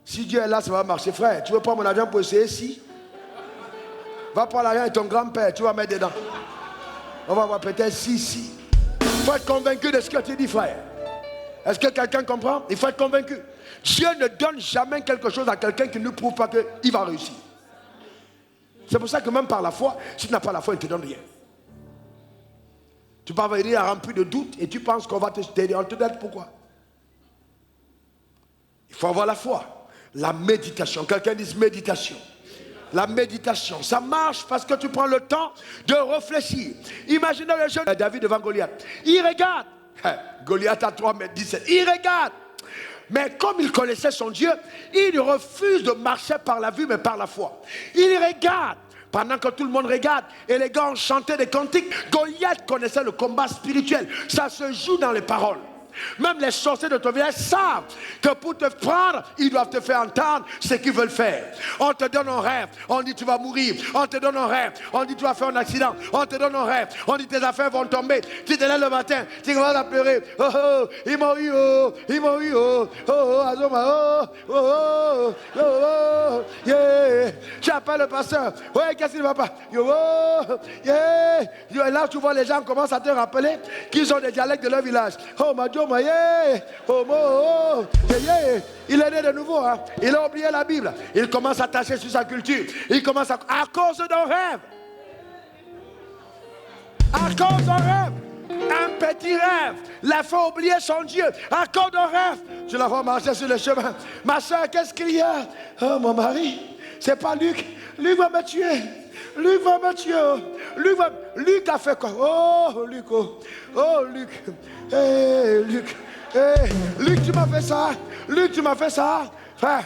si Dieu est là, ça va marcher. Frère, tu veux prendre mon argent pour essayer si? Va prendre l'argent de ton grand-père, tu vas mettre dedans. On va voir peut-être si. Il faut être convaincu de ce que tu dis, frère. Est-ce que quelqu'un comprend? Il faut être convaincu. Dieu ne donne jamais quelque chose à quelqu'un qui ne prouve pas qu'il va réussir. C'est pour ça que même par la foi, si tu n'as pas la foi, il ne te donne rien. Tu peux venir rempli de doutes et tu penses qu'on va t'aider. On te donne pourquoi? Il faut avoir la foi. La méditation. Quelqu'un dit méditation. La méditation, ça marche parce que tu prends le temps de réfléchir. Imaginez le jeune David devant Goliath. Il regarde. Goliath à 3,17 m. Il regarde. Mais comme il connaissait son Dieu, il refuse de marcher par la vue, mais par la foi. Il regarde. Pendant que tout le monde regarde et les gars ont chanté des cantiques, Goliath connaissait le combat spirituel. Ça se joue dans les paroles. Même les sorciers de ton village savent que pour te prendre, ils doivent te faire entendre ce qu'ils veulent faire. On te donne un rêve, on dit tu vas mourir. On te donne un rêve, on dit tu vas faire un accident. On te donne un rêve, on dit tes affaires vont tomber. Tu te lèves le matin, tu commences à pleurer. Oh oh, il m'a eu, oh, il m'a eu, oh, oh, oh, Azoma, oh, oh, oh, oh, yeah. Tu appelles le pasteur, ouais, qu'est-ce qu'il ne va pas? Yo, oh, yeah. Et là, tu vois les gens commencent à te rappeler qu'ils ont des dialectes de leur village. Oh, ma Dieu. Il est né de nouveau, hein? Il a oublié la Bible. Il commence à tâcher sur sa culture. Il commence à cause d'un rêve. À cause d'un rêve. Un petit rêve l'a fait oublier son Dieu. À cause d'un rêve. Je la vois marcher sur le chemin. Ma soeur, qu'est-ce qu'il y a? Oh, mon mari, c'est pas Luc. Luc va me tuer. Luc va me tuer. Luc a fait quoi? Oh, Luc. Oh, Luc. Hey, Luc. Hey, Luc, tu m'as fait ça. Luc, tu m'as fait ça. Frère,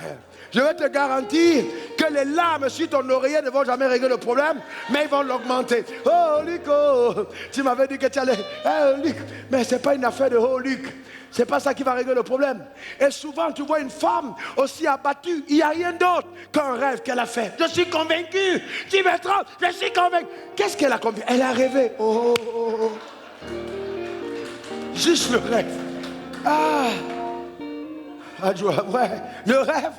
je vais te garantir que les larmes sur ton oreiller ne vont jamais régler le problème, mais ils vont l'augmenter. Oh, Luc, oh, tu m'avais dit que tu allais. Oh, Luc. Mais ce n'est pas une affaire de oh, Luc. Ce n'est pas ça qui va régler le problème. Et souvent, tu vois une femme aussi abattue. Il n'y a rien d'autre qu'un rêve qu'elle a fait. Je suis convaincu. Tu me trompes. Je suis convaincu. Qu'est-ce qu'elle a convaincu? Elle a rêvé. Oh, oh, oh. Juste le rêve. Ah, ouais, le rêve.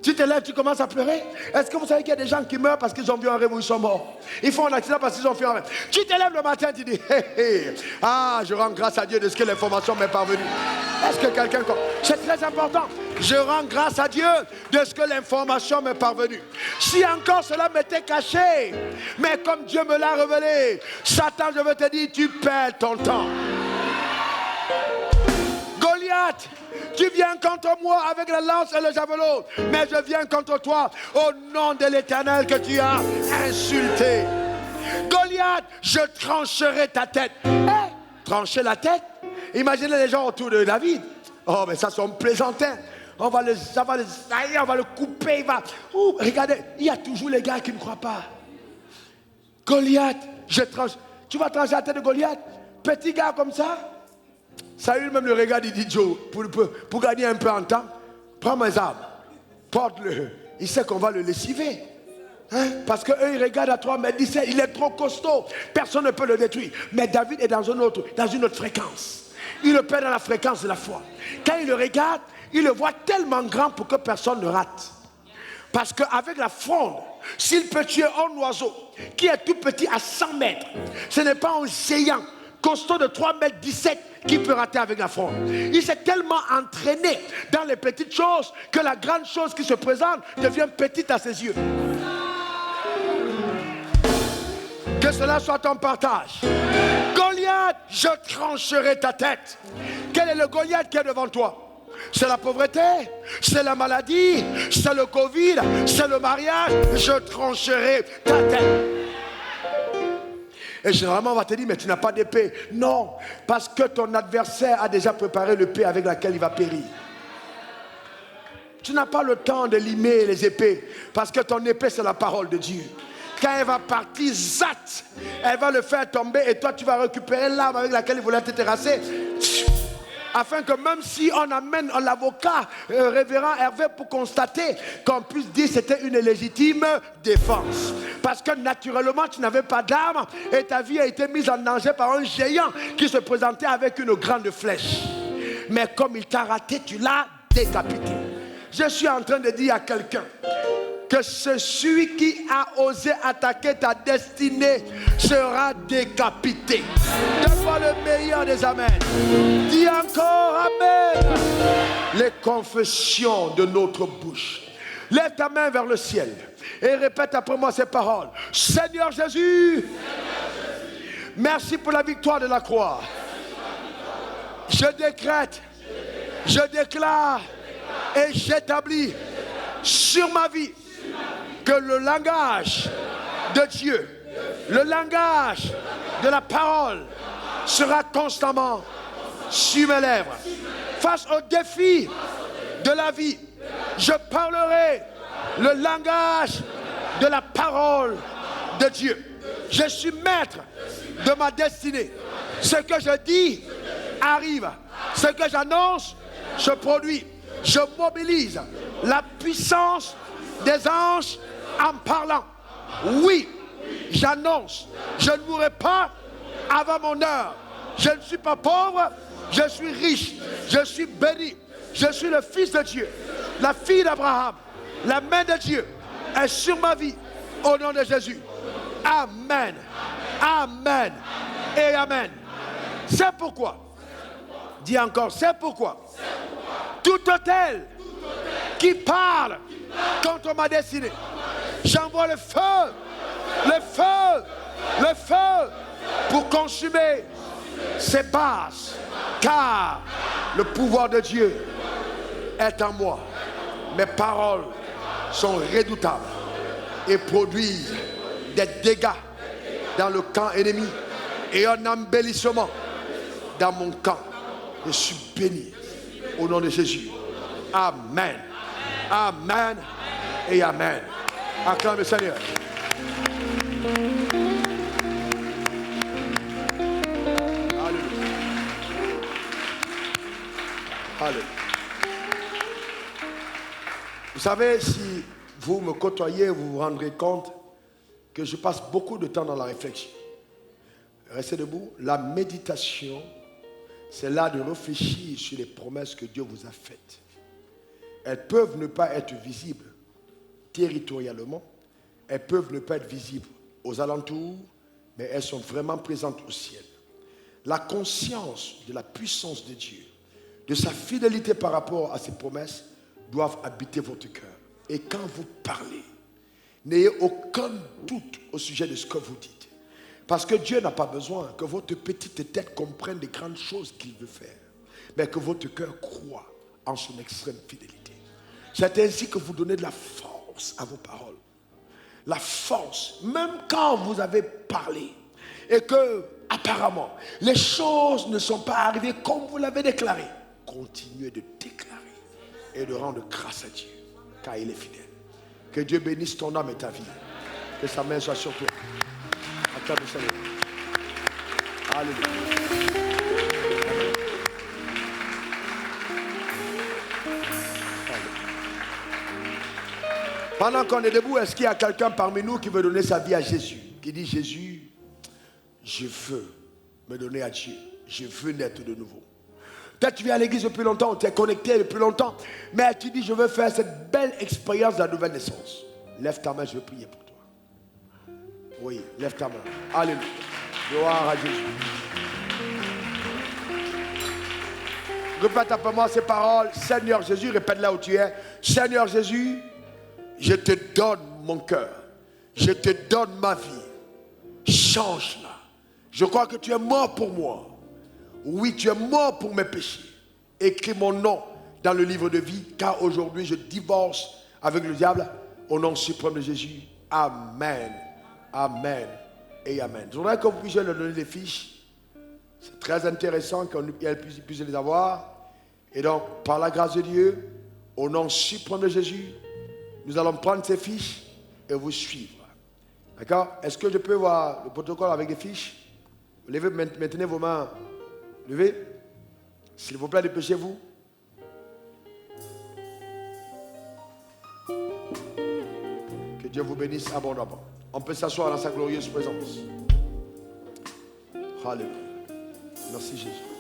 Tu te lèves, tu commences à pleurer. Est-ce que vous savez qu'il y a des gens qui meurent parce qu'ils ont vu un rêve où ils sont morts? Ils font un accident parce qu'ils ont fait un rêve. Tu te lèves le matin, tu dis, hé, hé. Ah, je rends grâce à Dieu de ce que l'information m'est parvenue. Est-ce que quelqu'un... C'est très important. Je rends grâce à Dieu de ce que l'information m'est parvenue. Si encore cela m'était caché, mais comme Dieu me l'a révélé, Satan, je veux te dire, tu perds ton temps. Goliath, tu viens contre moi avec la lance et le javelot, mais je viens contre toi au nom de l'Éternel que tu as insulté. Goliath, je trancherai ta tête. Trancher la tête? Imaginez les gens autour de David. Oh, mais ça, c'est un plaisantin. On va le couper. Regardez, il y a toujours les gars qui ne croient pas. Goliath, je tranche. Tu vas trancher la tête de Goliath? Petit gars comme ça? Saül même le regarde, il dit Joe, pour gagner un peu en temps, prends mes armes, porte-le. Il sait qu'on va le lessiver. Hein? Parce qu'eux, ils regardent à 3,17 m, il est trop costaud, personne ne peut le détruire. Mais David est dans une autre fréquence. Il le perd dans la fréquence de la foi. Quand il le regarde, il le voit tellement grand pour que personne ne rate. Parce qu'avec la fronde, s'il peut tuer un oiseau qui est tout petit à 100 mètres, ce n'est pas un géant costaud de 3,17 m qui peut rater avec la fronde. Il s'est tellement entraîné dans les petites choses que la grande chose qui se présente devient petite à ses yeux. Que cela soit ton partage. Goliath, je trancherai ta tête. Quel est le Goliath qui est devant toi? C'est la pauvreté, c'est la maladie, c'est le Covid, c'est le mariage. Je trancherai ta tête. Et généralement on va te dire, mais tu n'as pas d'épée. Non, parce que ton adversaire a déjà préparé l'épée avec laquelle il va périr. Tu n'as pas le temps de limer les épées, parce que ton épée c'est la parole de Dieu. Quand elle va partir, zat, elle va le faire tomber et toi tu vas récupérer l'arme avec laquelle il voulait te terrasser. Afin que même si on amène l'avocat révérend Hervé pour constater qu'on puisse dire que c'était une légitime défense. Parce que naturellement tu n'avais pas d'arme et ta vie a été mise en danger par un géant qui se présentait avec une grande flèche. Mais comme il t'a raté, tu l'as décapité. Je suis en train de dire à quelqu'un que celui qui a osé attaquer ta destinée sera décapité. Donne-moi le meilleur des amens. Dis encore amen. Les confessions de notre bouche. Lève ta main vers le ciel et répète après moi ces paroles. Seigneur Jésus, merci pour la victoire de la croix. Je décrète, je déclare et j'établis sur ma vie que le langage de Dieu, le langage de la parole sera constamment sur mes lèvres. Face aux défis de la vie, je parlerai le langage de la parole de Dieu. Je suis maître de ma destinée. Ce que je dis arrive. Ce que j'annonce se produit. Je mobilise la puissance des anges en parlant. Oui, j'annonce, je ne mourrai pas avant mon heure. Je ne suis pas pauvre, je suis riche, je suis béni. Je suis le fils de Dieu, la fille d'Abraham. La main de Dieu est sur ma vie au nom de Jésus. Amen, amen et amen. C'est pourquoi, dis encore, c'est pourquoi tout hôtel qui parle contre ma destinée, j'envoie le feu, le feu, le feu pour consumer ses bases, car le pouvoir de Dieu est en moi. Mes paroles sont redoutables et produisent des dégâts dans le camp ennemi et un embellissement dans mon camp. Je suis béni au nom de Jésus. Amen. Amen et amen. Acclame le Seigneur. Alléluia. Alléluia. Vous savez, si vous me côtoyez, vous vous rendrez compte que je passe beaucoup de temps dans la réflexion. Restez debout. La méditation, c'est là de réfléchir sur les promesses que Dieu vous a faites. Elles peuvent ne pas être visibles territorialement, elles peuvent ne pas être visibles aux alentours, mais elles sont vraiment présentes au ciel. La conscience de la puissance de Dieu, de sa fidélité par rapport à ses promesses, doivent habiter votre cœur. Et quand vous parlez, n'ayez aucun doute au sujet de ce que vous dites. Parce que Dieu n'a pas besoin que votre petite tête comprenne les grandes choses qu'il veut faire, mais que votre cœur croit en son extrême fidélité. C'est ainsi que vous donnez de la force à vos paroles. La force, même quand vous avez parlé et que, apparemment, les choses ne sont pas arrivées comme vous l'avez déclaré, continuez de déclarer et de rendre grâce à Dieu, car il est fidèle. Que Dieu bénisse ton âme et ta vie. Que sa main soit sur toi. Acclame le Seigneur. Alléluia. Pendant qu'on est debout, est-ce qu'il y a quelqu'un parmi nous qui veut donner sa vie à Jésus? Qui dit, Jésus, je veux me donner à Dieu. Je veux naître de nouveau. Peut-être que tu viens à l'église depuis longtemps, tu es connecté depuis longtemps, mais tu dis, je veux faire cette belle expérience de la nouvelle naissance. Lève ta main, je veux prier pour toi. Oui, lève ta main. Alléluia. Gloire à Jésus. Répète après moi ces paroles. Seigneur Jésus, répète là où tu es. Seigneur Jésus, je te donne mon cœur. Je te donne ma vie. Change-la. Je crois que tu es mort pour moi. Oui, tu es mort pour mes péchés. Écris mon nom dans le livre de vie, car aujourd'hui je divorce avec le diable au nom suprême de Jésus. Amen. Amen et amen. Je voudrais que vous puissiez leur donner des fiches. C'est très intéressant qu'elle puisse les avoir. Et donc, par la grâce de Dieu, au nom suprême de Jésus, nous allons prendre ces fiches et vous suivre. D'accord? Est-ce que je peux voir le protocole avec des fiches? Levez, maintenez vos mains. Levez. S'il vous plaît, dépêchez-vous. Que Dieu vous bénisse abondamment. On peut s'asseoir dans sa glorieuse présence. Alléluia. Merci Jésus.